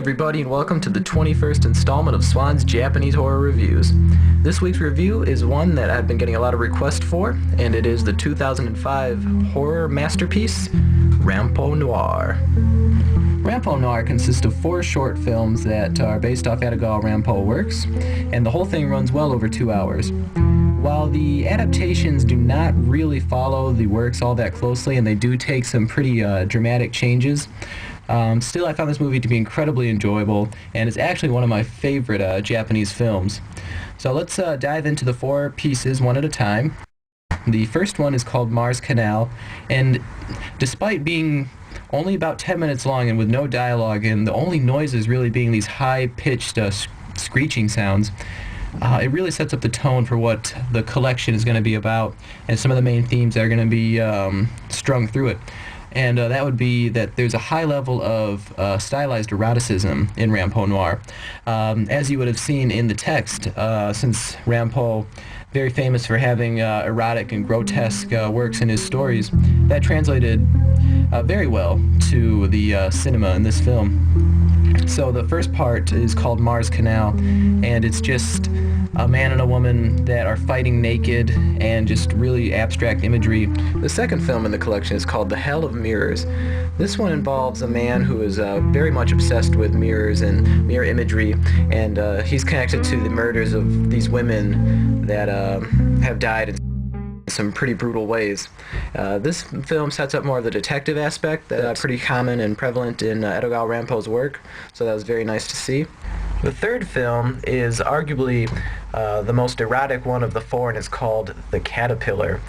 everybody, and welcome to the 21st installment of Swan's Japanese Horror Reviews. This week's review is one that I've been getting a lot of requests for, and it is the 2005 horror masterpiece, Rampo Noir. Rampo Noir consists of 4 short films that are based off Edogawa Rampo works, and the whole thing runs well over 2 hours. While the adaptations do not really follow the works all that closely, and they do take some pretty dramatic changes, still I found this movie to be incredibly enjoyable, and it's actually one of my favorite Japanese films. So let's dive into the 4 pieces one at a time. The first one is called Mars Canal, and despite being only about 10 minutes long and with no dialogue, and the only noises really being these high-pitched screeching sounds, it really sets up the tone for what the collection is going to be about, and some of the main themes that are going to be strung through it. And that would be that there's a high level of stylized eroticism in Rampo Noir. As you would have seen in the text, since Rampo, very famous for having erotic and grotesque works in his stories, that translated very well to the cinema in this film. So the first part is called Mars Canal, and it's just a man and a woman that are fighting naked and just really abstract imagery. The second film in the collection is called The Hell of Mirrors. This one involves a man who is very much obsessed with mirrors and mirror imagery, and he's connected to the murders of these women that have died in some pretty brutal ways. This film sets up more of the detective aspect that's pretty common and prevalent in Edogawa Rampo's work, so that was very nice to see. The third film is arguably the most erotic one of the 4, and it's called The Caterpillar.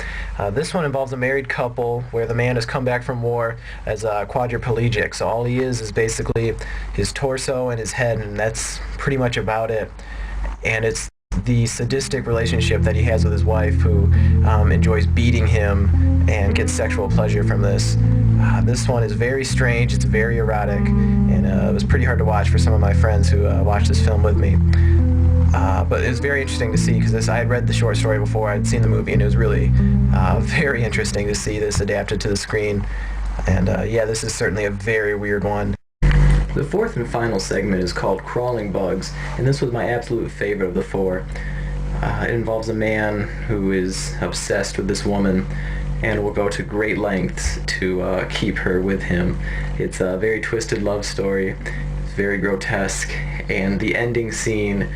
This one involves a married couple where the man has come back from war as a quadriplegic, so all he is basically his torso and his head, and that's pretty much about it. And it's the sadistic relationship that he has with his wife, who enjoys beating him and gets sexual pleasure from this. This one is very strange, it's very erotic, and it was pretty hard to watch for some of my friends who watched this film with me. But it was very interesting to see, because I had read the short story before I'd seen the movie, and it was really very interesting to see this adapted to the screen. And yeah, this is certainly a very weird one. The fourth and final segment is called Crawling Bugs, and this was my absolute favorite of the 4. It involves a man who is obsessed with this woman and will go to great lengths to keep her with him. It's a very twisted love story. It's very grotesque, and the ending scene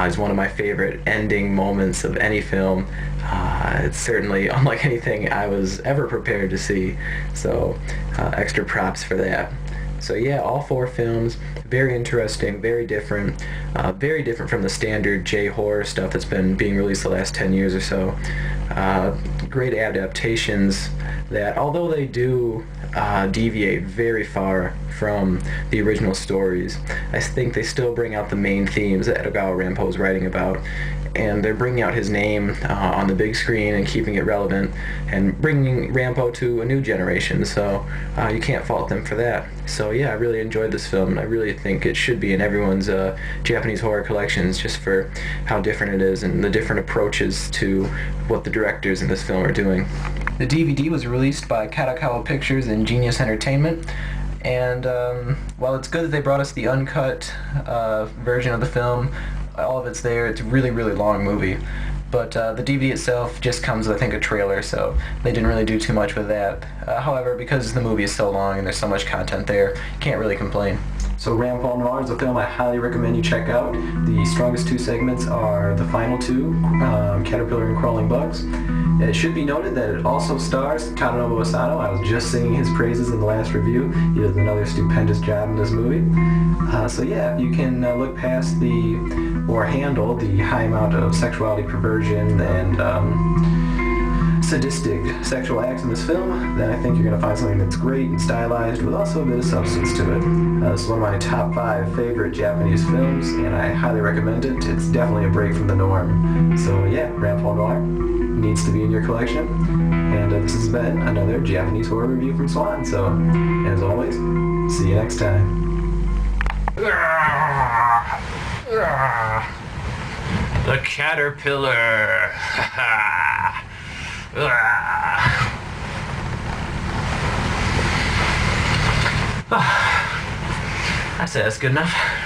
is one of my favorite ending moments of any film. It's certainly unlike anything I was ever prepared to see, so extra props for that. So yeah, all 4 films, very interesting, very different from the standard J-horror stuff that's been being released the last 10 years or so. Great adaptations that, although they do deviate very far from the original stories, I think they still bring out the main themes that Edogawa Rampo is writing about, and they're bringing out his name on the big screen and keeping it relevant and bringing Rampo to a new generation, so you can't fault them for that. So yeah, I really enjoyed this film, and I really think it should be in everyone's Japanese horror collections, just for how different it is and the different approaches to what the directors in this film are doing. The DVD was released by Kadokawa Pictures and Genius Entertainment, and while it's good that they brought us the uncut version of the film, all of it's there. It's a really, really long movie. But the DVD itself just comes with, I think, a trailer, so they didn't really do too much with that. However, because the movie is so long and there's so much content there, you can't really complain. So Rampo Noir is a film I highly recommend you check out. The strongest 2 segments are the final 2, Caterpillar and Crawling Bugs. It should be noted that it also stars Tadanobu Asano. I was just singing his praises in the last review. He does another stupendous job in this movie. So yeah, you can look past or handle the high amount of sexuality, perversion, and sadistic sexual acts in this film, then I think you're going to find something that's great and stylized with also a bit of substance to it. This is one of my top 5 favorite Japanese films, and I highly recommend it. It's definitely a break from the norm. So yeah, Rampo Noir needs to be in your collection. And this has been another Japanese horror review from Swan. So, as always, see you next time. The caterpillar. I say that's good enough.